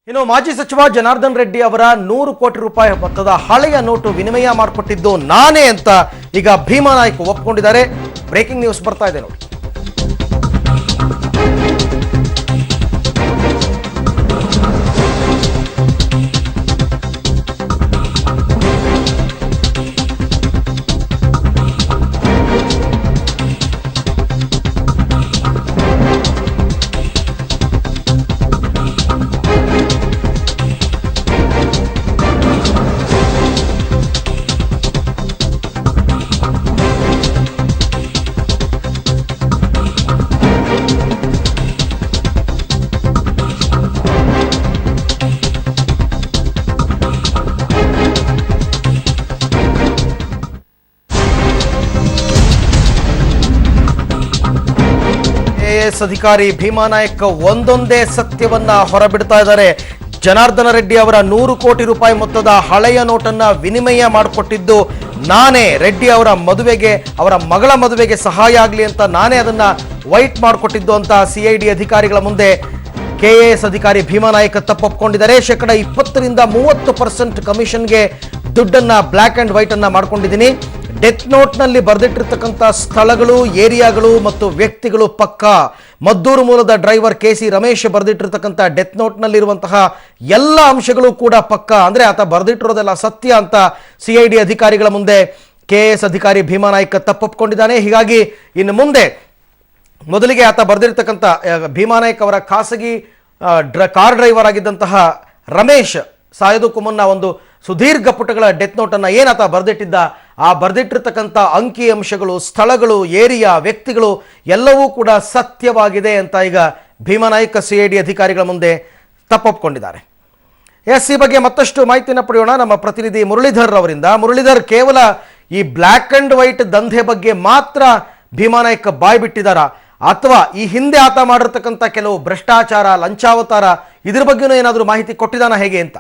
ಇನ್ನು ಮಾಜಿ ಸಚಿವ ಜನಾರ್ದನ್ ರೆಡ್ಡಿ ಅವರ 100 ಕೋಟಿ ರೂಪಾಯಿ ಮೊತ್ತದ ಹಳೆಯ ನೋಟು ವಿನಿಮಯ ಮಾಡಿಕೊಟ್ಟಿದ್ದು ನಾನೇ ಅಂತ ಈಗ ಭೀಮಾ ನಾಯ್ಕ ಒಪ್ಪಿಕೊಂಡಿದ್ದಾರೆ. ಬ್ರೇಕಿಂಗ್ ನ್ಯೂಸ್ ಬರ್ತಾ ಇದೆ ನೋಡಿ. ಐಎಎಸ್ ಅಧಿಕಾರಿ ಭೀಮಾ ನಾಯ್ಕ ಒಂದೊಂದೇ ಸತ್ಯವನ್ನ ಹೊರಬಿಡ್ತಾ ಇದ್ದಾರೆ. ಜನಾರ್ದನ ರೆಡ್ಡಿ ಅವರ 100 ಕೋಟಿ ರೂಪಾಯಿ ಮೊತ್ತದ ಹಳೆಯ ನೋಟನ್ನ ವಿನಿಮಯ ಮಾಡಿಕೊಟ್ಟಿದ್ದು ನಾನೇ. ರೆಡ್ಡಿ ಅವರ ಮದುವೆಗೆ, ಅವರ ಮಗಳ ಮದುವೆಗೆ ಸಹಾಯ ಆಗಲಿ ಅಂತ ನಾನೇ ಅದನ್ನ ವೈಟ್ ಮಾಡಿಕೊಟ್ಟಿದ್ದು ಅಂತ ಸಿಐಡಿ ಅಧಿಕಾರಿಗಳ ಮುಂದೆ ಕೆಎಎಸ್ ಅಧಿಕಾರಿ ಭೀಮಾ ನಾಯ್ಕ ತಪ್ಪೊಪ್ಕೊಂಡಿದ್ದಾರೆ. 20% 30% ಕಮಿಷನ್ಗೆ ದುಡ್ಡನ್ನ ಬ್ಲ್ಯಾಕ್ ಅಂಡ್ ವೈಟ್ ಅನ್ನ ಮಾಡ್ಕೊಂಡಿದ್ದೀನಿ. ಡೆತ್ ನೋಟ್ನಲ್ಲಿ ಬರೆದಿಟ್ಟಿರ್ತಕ್ಕಂಥ ಸ್ಥಳಗಳು, ಏರಿಯಾಗಳು ಮತ್ತು ವ್ಯಕ್ತಿಗಳು ಪಕ್ಕ. ಮದ್ದೂರು ಮೂಲದ ಡ್ರೈವರ್ ಕೆಸಿ ರಮೇಶ್ ಬರೆದಿಟ್ಟಿರ್ತಕ್ಕಂಥ ಡೆತ್ ನೋಟ್ನಲ್ಲಿರುವಂತಹ ಎಲ್ಲ ಅಂಶಗಳು ಕೂಡ ಪಕ್ಕ. ಅಂದರೆ ಆತ ಬರೆದಿಟ್ಟಿರೋದೆಲ್ಲ ಸತ್ಯ ಅಂತ ಸಿಐಡಿ ಅಧಿಕಾರಿಗಳ ಮುಂದೆ ಕೆಎಎಸ್ ಅಧಿಕಾರಿ ಭೀಮಾ ನಾಯ್ಕ ತಪ್ಪೊಪ್ಕೊಂಡಿದ್ದಾನೆ. ಹೀಗಾಗಿ ಇನ್ನು ಮುಂದೆ ಮೊದಲಿಗೆ ಆತ ಬರೆದಿರ್ತಕ್ಕಂಥ ಭೀಮಾ ನಾಯ್ಕ ಅವರ ಖಾಸಗಿ ಕಾರ್ ಡ್ರೈವರ್ ಆಗಿದ್ದಂತಹ ರಮೇಶ್ ಸಾಯೋದಕ್ಕೂ ಮುನ್ನ ಒಂದು ಸುದೀರ್ಘ ಪುಟಗಳ ಡೆತ್ ನೋಟನ್ನು ಏನಾತ ಬರೆದಿಟ್ಟಿದ್ದ, ಆ ಬರೆದಿಟ್ಟಿರ್ತಕ್ಕಂಥ ಅಂಕಿ ಅಂಶಗಳು, ಸ್ಥಳಗಳು, ಏರಿಯಾ, ವ್ಯಕ್ತಿಗಳು ಎಲ್ಲವೂ ಕೂಡ ಸತ್ಯವಾಗಿದೆ ಅಂತ ಈಗ ಭೀಮಾ ನಾಯ್ಕ ಸಿಐಡಿ ಅಧಿಕಾರಿಗಳ ಮುಂದೆ ತಪ್ಪೊಪ್ಕೊಂಡಿದ್ದಾರೆ. ಈ ಬಗ್ಗೆ ಮತ್ತಷ್ಟು ಮಾಹಿತಿಯನ್ನು ಪಡೆಯೋಣ ನಮ್ಮ ಪ್ರತಿನಿಧಿ ಮುರಳೀಧರ್ ಅವರಿಂದ. ಮುರಳೀಧರ್, ಕೇವಲ ಈ ಬ್ಲ್ಯಾಕ್ ಅಂಡ್ ವೈಟ್ ದಂಧೆ ಬಗ್ಗೆ ಮಾತ್ರ ಭೀಮಾ ನಾಯ್ಕ ಬಾಯ್ ಬಿಟ್ಟಿದಾರ, ಅಥವಾ ಈ ಹಿಂದೆ ಆತ ಮಾಡಿರ್ತಕ್ಕಂಥ ಕೆಲವು ಭ್ರಷ್ಟಾಚಾರ, ಲಂಚಾವತಾರ ಇದ್ರ ಬಗ್ಗೆನೂ ಏನಾದರೂ ಮಾಹಿತಿ ಕೊಟ್ಟಿದಾನ ಹೇಗೆ ಅಂತ?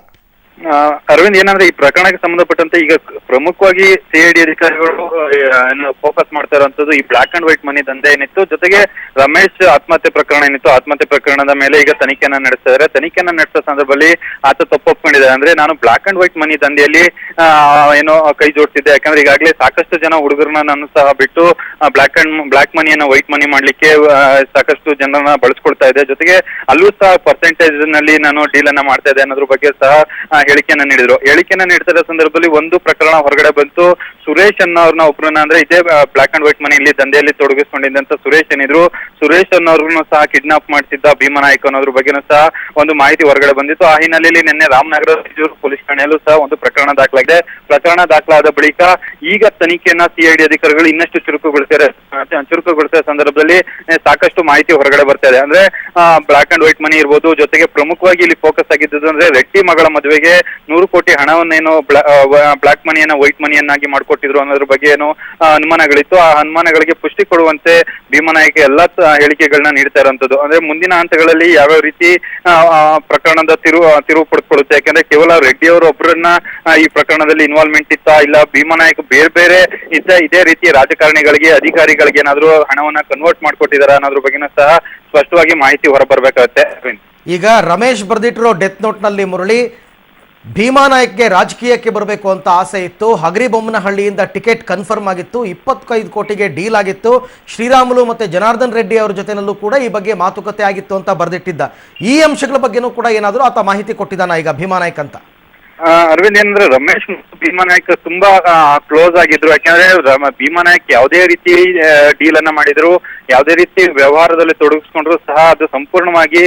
ಅರವಿಂದ್, ಏನಂದ್ರೆ ಈ ಪ್ರಕರಣಕ್ಕೆ ಸಂಬಂಧಪಟ್ಟಂತೆ ಈಗ ಪ್ರಮುಖವಾಗಿ ಸಿಐಡಿ ಅಧಿಕಾರಿಗಳು ಫೋಕಸ್ ಮಾಡ್ತಾ ಇರುವಂತದ್ದು ಈ ಬ್ಲಾಕ್ ಅಂಡ್ ವೈಟ್ ಮನಿ ದಂಧೆ ಏನಿತ್ತು, ಜೊತೆಗೆ ರಮೇಶ್ ಆತ್ಮಹತ್ಯೆ ಪ್ರಕರಣ ಏನಿತ್ತು, ಆತ್ಮಹತ್ಯೆ ಪ್ರಕರಣದ ಮೇಲೆ ಈಗ ತನಿಖೆಯನ್ನ ನಡೆಸ್ತಾ ಇದ್ದಾರೆ. ತನಿಖೆಯನ್ನ ನಡೆಸೋ ಸಂದರ್ಭದಲ್ಲಿ ಆತ ತಪ್ಪೊಪ್ಕೊಂಡಿದ್ದಾರೆ. ಅಂದ್ರೆ ನಾನು ಬ್ಲಾಕ್ ಅಂಡ್ ವೈಟ್ ಮನಿ ದಂಧೆಯಲ್ಲಿ ಏನೋ ಕೈ ಜೋಡಿಸಿದ್ದೆ, ಯಾಕಂದ್ರೆ ಈಗಾಗಲೇ ಸಾಕಷ್ಟು ಜನ ಹುಡುಗರನ್ನ ನಾನು ಸಹ ಬಿಟ್ಟು ಬ್ಲಾಕ್ ಮನಿಯನ್ನ ವೈಟ್ ಮನಿ ಮಾಡ್ಲಿಕ್ಕೆ ಸಾಕಷ್ಟು ಜನರನ್ನ ಬಳಸ್ಕೊಳ್ತಾ ಇದೆ. ಜೊತೆಗೆ ಅಲ್ಲೂ ಸಹ ಪರ್ಸೆಂಟೇಜ್ ನಲ್ಲಿ ನಾನು ಡೀಲ್ ಅನ್ನ ಮಾಡ್ತಾ ಇದ್ದೆ ಅನ್ನೋದ್ರ ಬಗ್ಗೆ ಸಹ ಹೇಳಿಕೆಯನ್ನ ನೀಡಿದ್ರು. ಹೇಳಿಕೆಯನ್ನ ನೀಡ್ತಾ ಸಂದರ್ಭದಲ್ಲಿ ಒಂದು ಪ್ರಕರಣ ಹೊರಗಡೆ ಬಂತು. ಸುರೇಶ್ ಅನ್ನೋರ್ನ ಒಬ್ಬರನ್ನ, ಅಂದ್ರೆ ಇದೇ ಬ್ಲಾಕ್ ಅಂಡ್ ವೈಟ್ ಮನಿಯಲ್ಲಿ ದಂಧೆಯಲ್ಲಿ ತೊಡಗಿಸ್ಕೊಂಡಿದ್ದಂತ ಸುರೇಶ್ ಏನಿದ್ರು, ಸುರೇಶ್ ಅನ್ನೋರ್ನು ಸಹ ಕಿಡ್ನಾಪ್ ಮಾಡ್ತಿದ್ದ ಭೀಮಾ ನಾಯ್ಕ ಅನ್ನೋದ್ರ ಬಗ್ಗೆನೂ ಸಹ ಒಂದು ಮಾಹಿತಿ ಹೊರಗಡೆ ಬಂದಿತ್ತು. ಆ ಹಿನ್ನೆಲೆಯಲ್ಲಿ ನಿನ್ನೆ ರಾಮನಗರ ಪೊಲೀಸ್ ಠಾಣೆಯಲ್ಲೂ ಸಹ ಒಂದು ಪ್ರಕರಣ ದಾಖಲಾಗಿದೆ. ಪ್ರಕರಣ ದಾಖಲಾದ ಬಳಿಕ ಈಗ ತನಿಖೆಯನ್ನ ಸಿಐಡಿ ಅಧಿಕಾರಿಗಳು ಇನ್ನಷ್ಟು ಚುರುಕುಗೊಳಿಸಿದ ಸಂದರ್ಭದಲ್ಲಿ ಸಾಕಷ್ಟು ಮಾಹಿತಿ ಹೊರಗಡೆ ಬರ್ತಾ ಇದೆ. ಅಂದ್ರೆ ಬ್ಲಾಕ್ ಅಂಡ್ ವೈಟ್ ಮನಿ ಇರ್ಬೋದು, ಜೊತೆಗೆ ಪ್ರಮುಖವಾಗಿ ಇಲ್ಲಿ ಫೋಕಸ್ ಆಗಿದ್ದು ಅಂದ್ರೆ ರೆಡ್ಡಿ ಮಗಳ ಮದುವೆಗೆ 100 ಕೋಟಿ ಹಣವನ್ನೇನು ಬ್ಲಾಕ್ ಮನಿಯನ್ನ ವೈಟ್ ಮನಿಯನ್ನಾಗಿ ಮಾಡಿಕೊಟ್ಟಿದ್ರು ಅನ್ನೋದ್ರ ಬಗ್ಗೆ ಏನು ಅನುಮಾನಗಳಿತ್ತು. ಆ ಅನುಮಾನಗಳಿಗೆ ಪುಷ್ಟಿ ಕೊಡುವಂತೆ ಭೀಮಾ ನಾಯ್ಕ ಎಲ್ಲಾ ಹೇಳಿಕೆಗಳನ್ನ ನೀಡ್ತಾ ಇರುವಂತದ್ದು. ಅಂದ್ರೆ ಮುಂದಿನ ಹಂತಗಳಲ್ಲಿ ಯಾವ್ಯಾವ ರೀತಿ ಪ್ರಕರಣದ ತಿರುವು ಪಡ್ಕೊಳ್ಳುತ್ತೆ, ಯಾಕಂದ್ರೆ ಕೇವಲ ರೆಡ್ಡಿ ಅವರು ಒಬ್ಬರನ್ನ ಈ ಪ್ರಕರಣದಲ್ಲಿ ಇನ್ವಾಲ್ವ್ಮೆಂಟ್ ಇತ್ತಾ, ಇಲ್ಲ ಭೀಮಾ ನಾಯ್ಕ ಬೇರೆ ಇದೇ ರೀತಿ ರಾಜಕಾರಣಿಗಳಿಗೆ, ಅಧಿಕಾರಿಗಳಿಗೆ ಏನಾದ್ರು ಹಣವನ್ನ ಕನ್ವರ್ಟ್ ಮಾಡ್ಕೊಟ್ಟಿದಾರ ಅನ್ನೋದ್ರ ಬಗ್ಗೆನೂ ಸಹ ಸ್ಪಷ್ಟವಾಗಿ ಮಾಹಿತಿ ಹೊರಬರ್ಬೇಕಾಗತ್ತೆ. ಈಗ ರಮೇಶ್ ಬರೆದಿಟ್ಟಿರೋ ಡೆತ್ ನೋಟ್ನಲ್ಲಿ ಮುರಳಿ, ಭೀಮಾ ನಾಯ್ಕ್ಗೆ ರಾಜಕೀಯಕ್ಕೆ ಬರಬೇಕು ಅಂತ ಆಸೆ ಇತ್ತು, ಹಗರಿಬೊಮ್ಮನಹಳ್ಳಿಯಿಂದ ಟಿಕೆಟ್ ಕನ್ಫರ್ಮ್ ಆಗಿತ್ತು, 25 ಕೋಟಿಗೆ ಡೀಲ್ ಆಗಿತ್ತು, ಶ್ರೀರಾಮುಲು ಮತ್ತು ಜನಾರ್ದನ್ ರೆಡ್ಡಿ ಅವರ ಜೊತೆನಲ್ಲೂ ಕೂಡ ಈ ಬಗ್ಗೆ ಮಾತುಕತೆ ಆಗಿತ್ತು ಅಂತ ಬರೆದಿಟ್ಟಿದ್ದ. ಈ ಅಂಶಗಳ ಬಗ್ಗೆನೂ ಕೂಡ ಏನಾದರೂ ಆತ ಮಾಹಿತಿ ಕೊಟ್ಟಿದ್ದಾನ ಈಗ ಭೀಮಾ ನಾಯ್ಕ ಅಂತ? ಅರವಿಂದ್, ಏನಂದ್ರೆ ರಮೇಶ್ ಮತ್ತು ಭೀಮಾ ನಾಯ್ಕ ತುಂಬಾ ಕ್ಲೋಸ್ ಆಗಿದ್ರು. ಯಾಕಂದ್ರೆ ಭೀಮಾ ನಾಯ್ಕ ಯಾವುದೇ ರೀತಿ ಡೀಲ್ ಅನ್ನ ಮಾಡಿದ್ರು, ಯಾವುದೇ ರೀತಿ ವ್ಯವಹಾರದಲ್ಲಿ ತೊಡಗಿಸ್ಕೊಂಡ್ರು ಸಹ ಅದು ಸಂಪೂರ್ಣವಾಗಿ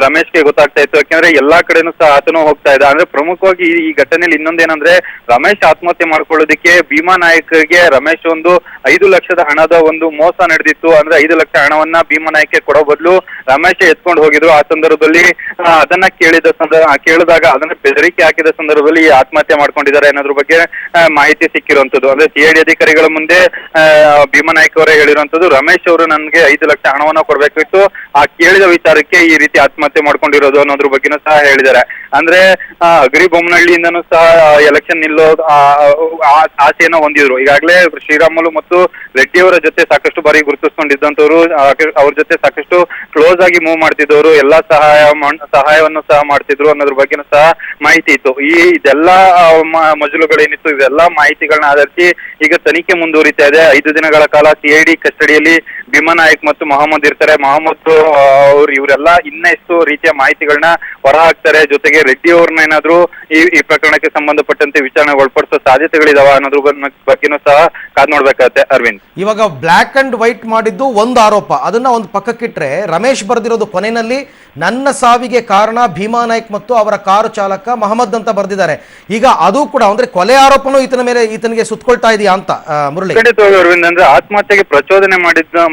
ರಮೇಶ್ಗೆ ಗೊತ್ತಾಗ್ತಾ ಇತ್ತು. ಯಾಕಂದ್ರೆ ಎಲ್ಲಾ ಕಡೆನೂ ಸಹ ಆತನು ಹೋಗ್ತಾ ಇದ್ದ. ಅಂದ್ರೆ ಪ್ರಮುಖವಾಗಿ ಈ ಘಟನೆಯಲ್ಲಿ ಇನ್ನೊಂದೇನಂದ್ರೆ, ರಮೇಶ್ ಆತ್ಮಹತ್ಯೆ ಮಾಡ್ಕೊಳ್ಳೋದಕ್ಕೆ ಭೀಮಾ ನಾಯ್ಕಗೆ ರಮೇಶ್ ಒಂದು 5 ಲಕ್ಷದ ಹಣದ ಒಂದು ಮೋಸ ನಡೆದಿತ್ತು. ಅಂದ್ರೆ 5 ಲಕ್ಷ ಹಣವನ್ನ ಭೀಮಾ ನಾಯ್ಕ ಕೊಡೋ ಬದಲು ರಮೇಶ್ ಎತ್ಕೊಂಡು ಹೋಗಿದ್ರು. ಆ ಸಂದರ್ಭದಲ್ಲಿ ಅದನ್ನ ಕೇಳಿದಾಗ ಅದನ್ನ ಬೆದರಿಕೆ ಹಾಕಿದ ಸಂದರ್ಭದಲ್ಲಿ ಆತ್ಮಹತ್ಯೆ ಮಾಡ್ಕೊಂಡಿದ್ದಾರೆ ಅನ್ನೋದ್ರ ಬಗ್ಗೆ ಮಾಹಿತಿ ಸಿಕ್ಕಿರುವಂತದ್ದು. ಅಂದ್ರೆ ಸಿಐಡಿ ಅಧಿಕಾರಿಗಳ ಮುಂದೆ ಭೀಮಾ ನಾಯ್ಕ ಅವರೇ ಹೇಳಿರುವಂತದ್ದು, ರಮೇಶ್ ಅವರು ಅವರು ನನ್ಗೆ 5 ಲಕ್ಷ ಹಣವನ್ನ ಕೊಡ್ಬೇಕಿತ್ತು, ಆ ಕೇಳಿದ ವಿಚಾರಕ್ಕೆ ಈ ರೀತಿ ಆತ್ಮಹತ್ಯೆ ಮಾಡ್ಕೊಂಡಿರೋದು ಅನ್ನೋದ್ರ ಬಗ್ಗೆನೂ ಸಹ ಹೇಳಿದ್ದಾರೆ. ಅಂದ್ರೆ ಅಗ್ರಿ ಬೊಮ್ಮನಹಳ್ಳಿಯಿಂದನೂ ಸಹ ಎಲೆಕ್ಷನ್ ನಿಲ್ಲೋ ಆಸೆಯನ್ನ ಹೊಂದಿದ್ರು. ಈಗಾಗಲೇ ಶ್ರೀರಾಮುಲು ಮತ್ತು ರೆಡ್ಡಿ ಅವರ ಜೊತೆ ಸಾಕಷ್ಟು ಬಾರಿ ಗುರುತಿಸ್ಕೊಂಡಿದ್ದಂತವ್ರು, ಅವ್ರ ಜೊತೆ ಸಾಕಷ್ಟು ಕ್ಲೋಸ್ ಆಗಿ ಮೂವ್ ಮಾಡ್ತಿದ್ದವರು, ಎಲ್ಲಾ ಸಹಾಯವನ್ನು ಸಹ ಮಾಡ್ತಿದ್ರು ಅನ್ನೋದ್ರ ಬಗ್ಗೆನೂ ಸಹ ಮಾಹಿತಿ ಇತ್ತು. ಇದೆಲ್ಲ ಮಜಲುಗಳೇನಿತ್ತು ಇದೆಲ್ಲಾ ಮಾಹಿತಿಗಳನ್ನ ಆಧರಿಸಿ ಈಗ ತನಿಖೆ ಮುಂದುವರಿತಾ ಇದೆ. 5 ದಿನಗಳ ಕಾಲ ಸಿಐಡಿ ಕಸ್ಟಡಿಯಲ್ಲಿ ಭೀಮಾ ನಾಯಕ್ ಮತ್ತು ಮೊಹಮ್ಮದ್ ಇರ್ತಾರೆ. ಮೊಹಮ್ಮದ್ ಅವ್ರು ಇವರೆಲ್ಲ ಇನ್ನೆಷ್ಟು ರೀತಿಯ ಮಾಹಿತಿಗಳನ್ನ ಹೊರ ಹಾಕ್ತಾರೆ, ಜೊತೆಗೆ ರೆಡ್ಡಿ ಅವ್ರನ್ನ ಏನಾದ್ರು ಈ ಪ್ರಕರಣಕ್ಕೆ ಸಂಬಂಧಪಟ್ಟಂತೆ ವಿಚಾರಣೆ ಒಳಪಡಿಸೋ ಸಾಧ್ಯತೆಗಳಿದಾವ ಅನ್ನೋದ್ರ ಬಗ್ಗೆನೂ ಸಹ ಕಾದ್ ನೋಡ್ಬೇಕಾಗತ್ತೆ ಅರವಿಂದ್. ಇವಾಗ ಬ್ಲಾಕ್ ಅಂಡ್ ವೈಟ್ ಮಾಡಿದ್ದು ಒಂದು ಆರೋಪ, ಅದನ್ನ ಒಂದು ಪಕ್ಕಕ್ಕಿಟ್ರೆ ರಮೇಶ್ ಬರೆದಿರೋದು ಕೊನೆಯಲ್ಲಿ ನನ್ನ ಸಾವಿಗೆ ಕಾರಣ ಭೀಮಾ ನಾಯ್ಕ್ ಮತ್ತು ಅವರ ಕಾರು ಚಾಲಕ ಮಹಮ್ಮದ್ ಅಂತ ಬರೆದಿದ್ದಾರೆ. ಈಗ ಅದು ಕೂಡ ಅಂದ್ರೆ ಕೊಲೆ ಆರೋಪನೂ ಈತನಿಗೆ ಸುತ್ತಕೊಳ್ತಾ ಇದೆಯಾ ಅಂತ ಮುರಳಿ? ಖಂಡಿತವಾಗಿ ಅರವಿಂದ್, ಅಂದ್ರೆ ಆತ್ಮಹತ್ಯೆಗೆ ಪ್ರಚೋದನೆ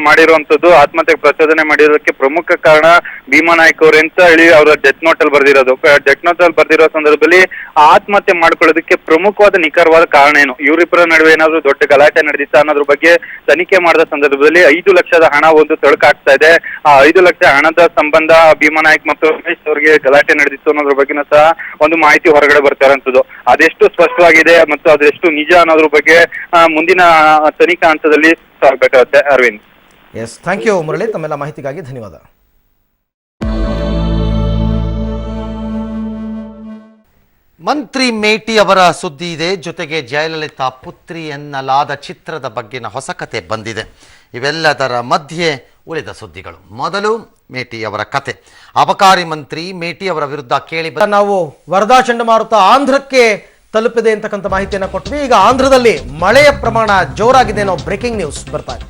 ಮಾಡಿರುವಂತದ್ದು, ಆತ್ಮಹತ್ಯೆಗೆ ಪ್ರಚೋದನೆ ಮಾಡಿರೋದಕ್ಕೆ ಪ್ರಮುಖ ಕಾರಣ ಭೀಮಾ ನಾಯ್ಕ್ ಅವ್ರು ಅಂತ ಹೇಳಿ ಅವರ ಡೆತ್ ನೋಟ್ ಅಲ್ಲಿ ಬರ್ದಿರೋದು. ಡೆತ್ ನೋಟ್ ಅಲ್ಲಿ ಬರ್ದಿರೋ ಸಂದರ್ಭದಲ್ಲಿ ಆತ್ಮಹತ್ಯೆ ಮಾಡ್ಕೊಳ್ಳೋದಕ್ಕೆ ಪ್ರಮುಖವಾದ ನಿಖರವಾದ ಕಾರಣ ಏನು, ಇವರಿಬ್ಬರ ನಡುವೆ ಏನಾದ್ರು ದೊಡ್ಡ ಗಲಾಟೆ ನಡೆದಿತ್ತ ಅನ್ನೋದ್ರ ಬಗ್ಗೆ ತನಿಖೆ ಮಾಡಿದ ಸಂದರ್ಭದಲ್ಲಿ 5 ಲಕ್ಷದ ಹಣ ಒಂದು ತಳುಕಾಗ್ತಾ ಇದೆ. ಆ 5 ಲಕ್ಷ ಹಣದ ಸಂಬಂಧ ಭೀಮಾ ನಾಯ್ಕ್ ಮತ್ತು ರಮೇಶ್ ಅವರಿಗೆ ಗಲಾಟೆ ನಡೆದಿತ್ತು ಅನ್ನೋದ್ರ ಬಗ್ಗೆನೂ ಸಹ ಒಂದು ಮಾಹಿತಿ ಹೊರಗಡೆ ಬರ್ತಾ ಇರೋಂಥದ್ದು. ಅದೆಷ್ಟು ಸ್ಪಷ್ಟವಾಗಿದೆ ಮತ್ತು ಅದೆಷ್ಟು ನಿಜ ಅನ್ನೋದ್ರ ಬಗ್ಗೆ ಮುಂದಿನ ತನಿಖಾ ಹಂತದಲ್ಲಿ ಸಾಗಬೇಕಾಗುತ್ತೆ Arvind. Yes, thank you Murali, ತಮ್ಮೆಲ್ಲ ಮಾಹಿತಿಗಾಗಿ ಧನ್ಯವಾದ. ಮಂತ್ರಿ ಮೇಟಿ ಅವರ ಸುದ್ದಿ ಇದೆ, ಜೊತೆಗೆ ಜಯಲಲಿತಾ ಪುತ್ರಿ ಎನ್ನಲಾದ ಚಿತ್ರದ ಬಗ್ಗಿನ ಹೊಸ ಕತೆ ಬಂದಿದೆ. ಇವೆಲ್ಲದರ ಮಧ್ಯೆ ಉಳಿದ ಸುದ್ದಿಗಳು. ಮೊದಲು ಮೇಟಿ ಅವರ ಕತೆ. ಅಬಕಾರಿ ಮಂತ್ರಿ ಮೇಟಿ ಅವರ ವಿರುದ್ಧ ಕೇಳಿ ನಾವು ವರದಾ ಚಂಡಮಾರುತ ಆಂಧ್ರಕ್ಕೆ ತಲುಪಿದೆ ಅಂತಕ್ಕಂಥ ಮಾಹಿತಿಯನ್ನು ಕೊಟ್ವಿ. ಈಗ ಆಂಧ್ರದಲ್ಲಿ ಮಳೆಯ ಪ್ರಮಾಣ ಜೋರಾಗಿದೆ ಅನ್ನೋ ಬ್ರೇಕಿಂಗ್ ನ್ಯೂಸ್ ಬರ್ತಾ ಇದೆ.